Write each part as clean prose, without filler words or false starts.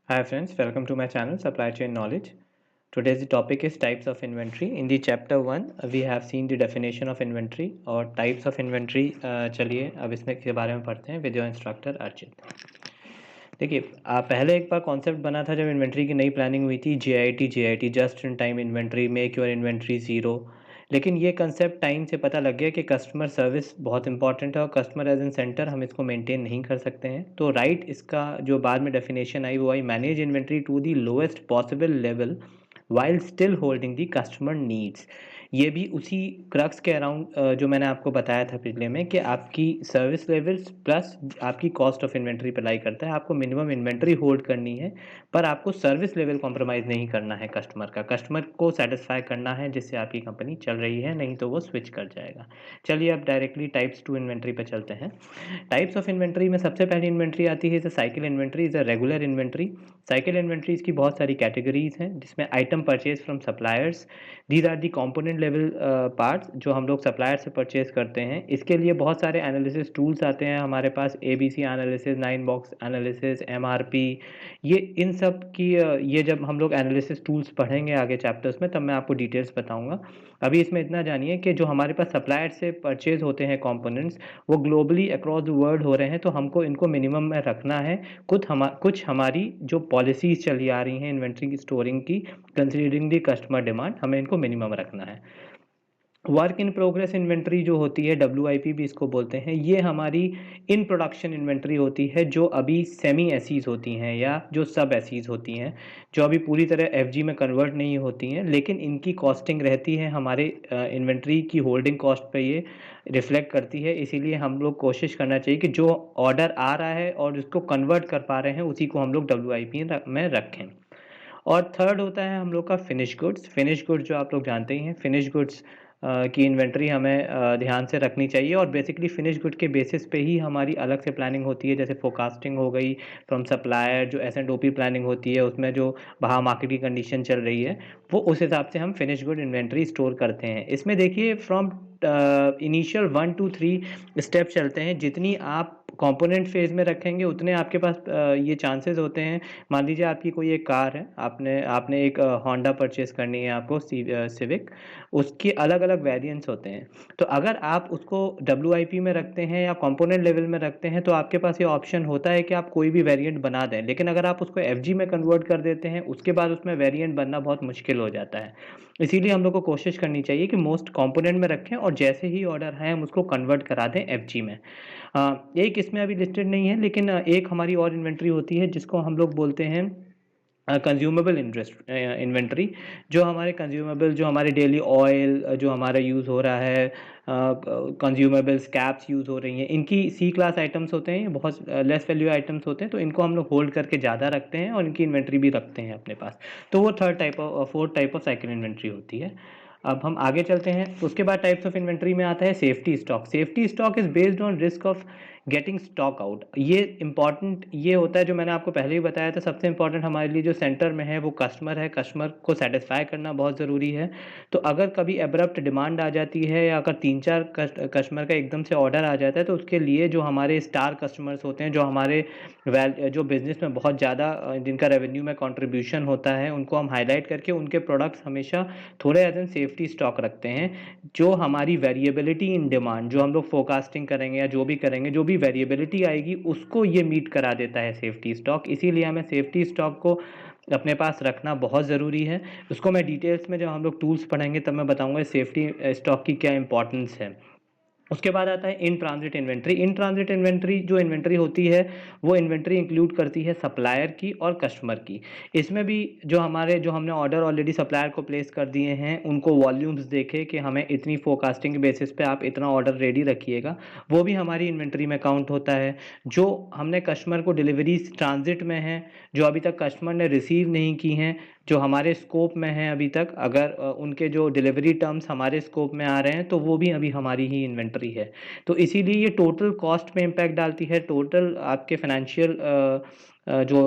Hi friends, welcome to my channel Supply Chain Knowledge. Today's topic is types of inventory. In the chapter 1 we have seen the definition of inventory और types of inventory चलिए अब इसमें के बारे में पढ़ते हैं with your instructor Archit. देखिए पहले एक बार कॉन्सेप्ट बना था जब इन्वेंट्री की नई प्लानिंग हुई थी JIT just in time inventory, make your inventory zero. लेकिन ये कंसेप्ट टाइम से पता लग गया कि कस्टमर सर्विस बहुत इंपॉर्टेंट है और कस्टमर एज एन सेंटर हम इसको मेंटेन नहीं कर सकते हैं। तो राइट इसका जो बाद में डेफिनेशन आई वो I manage inventory to the lowest possible level while still holding the customer needs. ये भी उसी क्रक्स के अराउंड जो मैंने आपको बताया था पिछले में कि आपकी सर्विस लेवल्स प्लस आपकी कॉस्ट ऑफ इन्वेंट्री पर लाई करता है। आपको मिनिमम इन्वेंट्री होल्ड करनी है पर आपको सर्विस लेवल कॉम्प्रोमाइज़ नहीं करना है कस्टमर को सेटिस्फाई करना है जिससे आपकी कंपनी चल रही है, नहीं तो वो स्विच कर जाएगा। चलिए अब डायरेक्टली टाइप्स टू इन्वेंट्री पर चलते हैं। टाइप्स ऑफ इन्वेंट्री में सबसे पहली इन्वेंट्री आती है cycle inventory, is a regular inventory. Cycle inventories की बहुत सारी कैटेगरीज हैं जिसमें item purchase from suppliers, these are the component level parts जो हम लोग सप्लायर से परचेज करते हैं। इसके लिए बहुत सारे एनालिसिस टूल्स आते हैं हमारे पास, ABC analysis, 9 box analysis, MRP। ये इन सब की ये जब हम लोग एनालिसिस टूल्स पढ़ेंगे आगे चैप्टर्स में तब मैं आपको डिटेल्स बताऊंगा। अभी इसमें इतना जानिए कि जो हमारे पास सप्लायर से परचेज होते हैं कंपोनेंट्स वो ग्लोबली अक्रॉस द वर्ल्ड हो रहे हैं, तो हमको इनको मिनिमम में रखना है। कुछ हमारी जो पॉलिसीज चली आ रही हैं इन्वेंट्री की स्टोरिंग की, कंसीडरिंग दी कस्टमर डिमांड, हमें इनको मिनिमम रखना है। वर्क इन प्रोग्रेस इन्वेंट्री जो होती है, WIP भी इसको बोलते हैं, ये हमारी इन प्रोडक्शन इन्वेंट्री होती है जो अभी सेमी एसीज होती हैं या जो सब एसीज होती हैं, जो अभी पूरी तरह FG में कन्वर्ट नहीं होती हैं, लेकिन इनकी कॉस्टिंग रहती है हमारे इन्वेंट्री की होल्डिंग कॉस्ट पे ये रिफ्लेक्ट करती है। इसीलिए हम लोग कोशिश करना चाहिए कि जो ऑर्डर आ रहा है और उसको कन्वर्ट कर पा रहे हैं उसी को हम लोग WIP में रखें। और थर्ड होता है हम लोग का फिनिश गुड्स। फिनिश गुड्स जो आप लोग जानते ही हैं, फिनिश गुड्स की इन्वेंट्री हमें ध्यान से रखनी चाहिए और बेसिकली फिनिश गुड के बेसिस पे ही हमारी अलग से प्लानिंग होती है, जैसे फोरकास्टिंग हो गई फ्रॉम सप्लायर, जो S&OP प्लानिंग होती है उसमें जो बाहर मार्केट की कंडीशन चल रही है वो उस हिसाब से हम फिनिश गुड इन्वेंट्री स्टोर करते हैं। इसमें देखिए फ्रॉम इनिशियल 1 to 3 स्टेप चलते हैं। जितनी आप कंपोनेंट फेज में रखेंगे उतने आपके पास ये चांसेस होते हैं। मान लीजिए आपकी कोई एक कार है, आपने एक होंडा परचेज करनी है आपको, सिविक, उसके अलग अलग वेरिएंट्स होते हैं। तो अगर आप उसको WIP में रखते हैं या कंपोनेंट लेवल में रखते हैं तो आपके पास ये ऑप्शन होता है कि आप कोई भी वेरिएंट बना दें। लेकिन अगर आप उसको FG में कन्वर्ट कर देते हैं उसके बाद उसमें वेरिएंट बनना बहुत मुश्किल हो जाता है। इसीलिए हम लोग को कोशिश करनी चाहिए कि मोस्ट कंपोनेंट में रखें और जैसे ही ऑर्डर है हम उसको कन्वर्ट करा दें FG में। एक इसमें अभी लिस्टेड नहीं है लेकिन एक हमारी और इन्वेंट्री होती है जिसको हम लोग बोलते हैं कंज्यूमेबल इन्वेंट्री। जो हमारे कंज्यूमेबल, जो हमारे डेली ऑयल जो हमारा यूज़ हो रहा है, कंज्यूमेबल्स कैप्स यूज़ हो रही हैं, इनकी C क्लास आइटम्स होते हैं, बहुत लेस वैल्यू आइटम्स होते हैं, तो इनको हम लोग होल्ड करके ज़्यादा रखते हैं और इनकी इन्वेंट्री भी रखते हैं अपने पास। तो वो fourth type of cycle inventory होती है। अब हम आगे चलते हैं। उसके बाद टाइप्स ऑफ इन्वेंट्री में आता है safety stock. Safety stock is based on risk of getting stock out. ये इंपॉर्टेंट ये होता है जो मैंने आपको पहले ही बताया था, सबसे इंपॉर्टेंट हमारे लिए जो सेंटर में है वो कस्टमर है। कस्टमर को सेटिस्फाई करना बहुत ज़रूरी है। तो अगर कभी एब्रप्ट डिमांड आ जाती है या अगर 3-4 कस्टमर का एकदम से ऑर्डर आ जाता है तो उसके लिए जो हमारे स्टार कस्टमर्स होते हैं, जो हमारे जो बिज़नेस में बहुत ज़्यादा जिनका रेवेन्यू में कंट्रीब्यूशन होता है, उनको हम हाईलाइट करके उनके प्रोडक्ट्स हमेशा थोड़े एज एन सेफ्टी स्टॉक रखते हैं। जो हमारी वेरिएबिलिटी इन डिमांड, जो हम लोग फोरकास्टिंग करेंगे या जो भी करेंगे, जो भी वेरिएबिलिटी आएगी उसको ये मीट करा देता है सेफ्टी स्टॉक। इसीलिए हमें सेफ्टी स्टॉक को अपने पास रखना बहुत ज़रूरी है। उसको मैं डिटेल्स में जब हम लोग टूल्स पढ़ेंगे तब मैं बताऊंगा सेफ्टी स्टॉक की क्या इंपॉर्टेंस है। उसके बाद आता है in transit inventory. In transit inventory जो इन्वेंट्री होती है वो इन्वेंट्री इंक्लूड करती है सप्लायर की और कस्टमर की। इसमें भी जो हमने ऑर्डर ऑलरेडी सप्लायर को प्लेस कर दिए हैं उनको वॉल्यूम्स देखे कि हमें इतनी फोरकास्टिंग के बेसिस पे आप इतना ऑर्डर रेडी रखिएगा, वो भी हमारी इन्वेंट्री में काउंट होता है। जो हमने कस्टमर को डिलीवरीज ट्रांजिट में है, जो अभी तक कस्टमर ने रिसीव नहीं की हैं, जो हमारे स्कोप में हैं अभी तक, अगर उनके जो डिलीवरी टर्म्स हमारे स्कोप में आ रहे हैं तो वो भी अभी हमारी ही इन्वेंट्री है। तो इसीलिए ये टोटल कॉस्ट में इम्पैक्ट डालती है, टोटल आपके फाइनेंशियल जो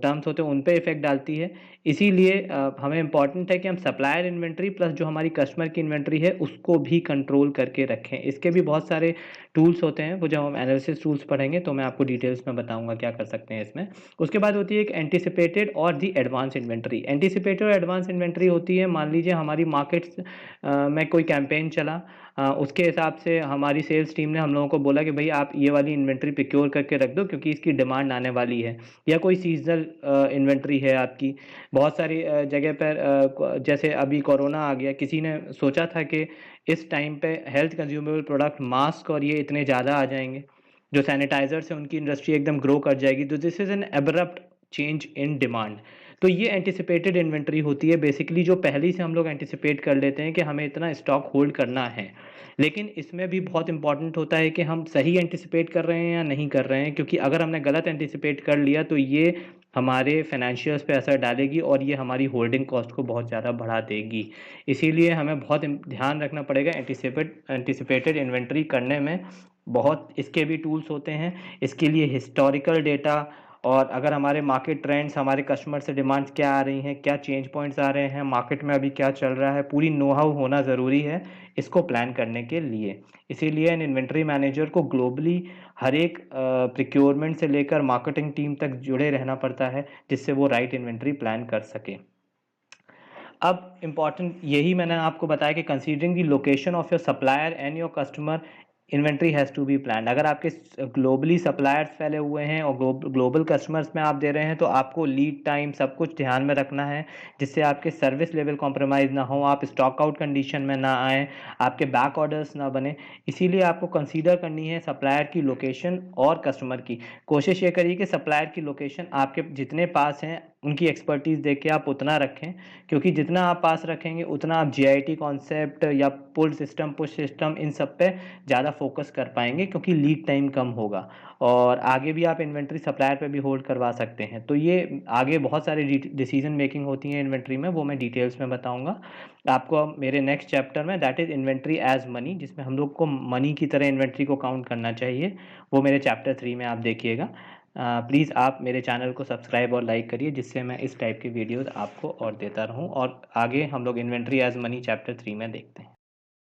टर्म्स होते हैं उन पे इफेक्ट डालती है। इसीलिए हमें इम्पॉर्टेंट है कि हम सप्लायर इन्वेंट्री प्लस जो हमारी कस्टमर की इन्वेंट्री है उसको भी कंट्रोल करके रखें। इसके भी बहुत सारे टूल्स होते हैं, वो जब हम एनालिसिस टूल्स पढ़ेंगे तो मैं आपको डिटेल्स में बताऊंगा क्या कर सकते हैं इसमें। उसके बाद होती है एक एंटिसिपेटेड और दी एडवांस इन्वेंट्री। एंटिसिपेटेड और एडवांस इन्वेंट्री होती है, मान लीजिए हमारी मार्केट्स में कोई कैंपेन चला, उसके हिसाब से हमारी सेल्स टीम ने हम लोगों को बोला कि भाई आप ये वाली इन्वेंट्री प्रिक्योर करके रख दो क्योंकि इसकी डिमांड आने वाली है। या कोई सीजनल इन्वेंट्री है आपकी, बहुत सारी जगह पर जैसे अभी कोरोना आ गया, किसी ने सोचा था कि इस टाइम पे हेल्थ कंज्यूमेबल प्रोडक्ट मास्क और ये इतने ज़्यादा आ जाएंगे, जो सैनिटाइजर से उनकी इंडस्ट्री एकदम ग्रो कर जाएगी, तो this is an abrupt change in demand. तो ये एंटिसिपेटेड इन्वेंट्री होती है बेसिकली, जो पहले से हम लोग एंटिसिपेट कर लेते हैं कि हमें इतना स्टॉक होल्ड करना है। लेकिन इसमें भी बहुत इंपॉर्टेंट होता है कि हम सही एंटिसिपेट कर रहे हैं या नहीं कर रहे हैं, क्योंकि अगर हमने गलत एंटिसिपेट कर लिया तो ये हमारे फाइनेंशियल्स पे असर डालेगी और ये हमारी होल्डिंग कॉस्ट को बहुत ज़्यादा बढ़ा देगी। इसीलिए हमें बहुत ध्यान रखना पड़ेगा एंटिसिपेटेड इन्वेंट्री करने में। बहुत इसके भी टूल्स होते हैं, इसके लिए हिस्टोरिकल डेटा, और अगर हमारे मार्केट ट्रेंड्स, हमारे कस्टमर से डिमांड्स क्या आ रही हैं, क्या चेंज पॉइंट्स आ रहे हैं, मार्केट में अभी क्या चल रहा है, पूरी नो हाउ होना ज़रूरी है इसको प्लान करने के लिए। इसीलिए एन इन्वेंट्री मैनेजर को ग्लोबली हर एक प्रिक्योरमेंट से लेकर मार्केटिंग टीम तक जुड़े रहना पड़ता है, जिससे वो राइट इन्वेंट्री प्लान कर सके। अब इम्पॉर्टेंट यही मैंने आपको बताया कि considering the location of your supplier and your customer, inventory has to be plan. अगर आपके ग्लोबली सप्लायर्स फैले हुए हैं और ग्लोबल कस्टमर्स में आप दे रहे हैं, तो आपको लीड टाइम सब कुछ ध्यान में रखना है, जिससे आपके सर्विस लेवल कॉम्प्रोमाइज़ ना हो, आप स्टॉक आउट कंडीशन में ना आए, आपके बैक ऑर्डर्स ना बने। इसीलिए आपको कंसीडर करनी है सप्लायर की लोकेशन और कस्टमर की। कोशिश ये करिए कि सप्लायर की लोकेशन आपके जितने पास हैं उनकी एक्सपर्टीज़ देख के आप उतना रखें, क्योंकि जितना आप पास रखेंगे उतना आप जीआईटी कॉन्सेप्ट या पुल सिस्टम, पुश सिस्टम, इन सब पे ज़्यादा फोकस कर पाएंगे, क्योंकि लीड टाइम कम होगा। और आगे भी आप इन्वेंट्री सप्लायर पे भी होल्ड करवा सकते हैं। तो ये आगे बहुत सारी डिसीजन मेकिंग होती है इन्वेंट्री में, वो मैं डिटेल्स में बताऊंगा आपको मेरे नेक्स्ट चैप्टर में, that is inventory as money, जिसमें हम लोग को मनी की तरह इन्वेंट्री को काउंट करना चाहिए। वो मेरे चैप्टर 3 में आप देखिएगा। प्लीज़ आप मेरे चैनल को सब्सक्राइब और लाइक करिए, जिससे मैं इस टाइप की वीडियोज़ आपको और देता रहूं। और आगे हम लोग इन्वेंट्री एज मनी चैप्टर 3 में देखते हैं।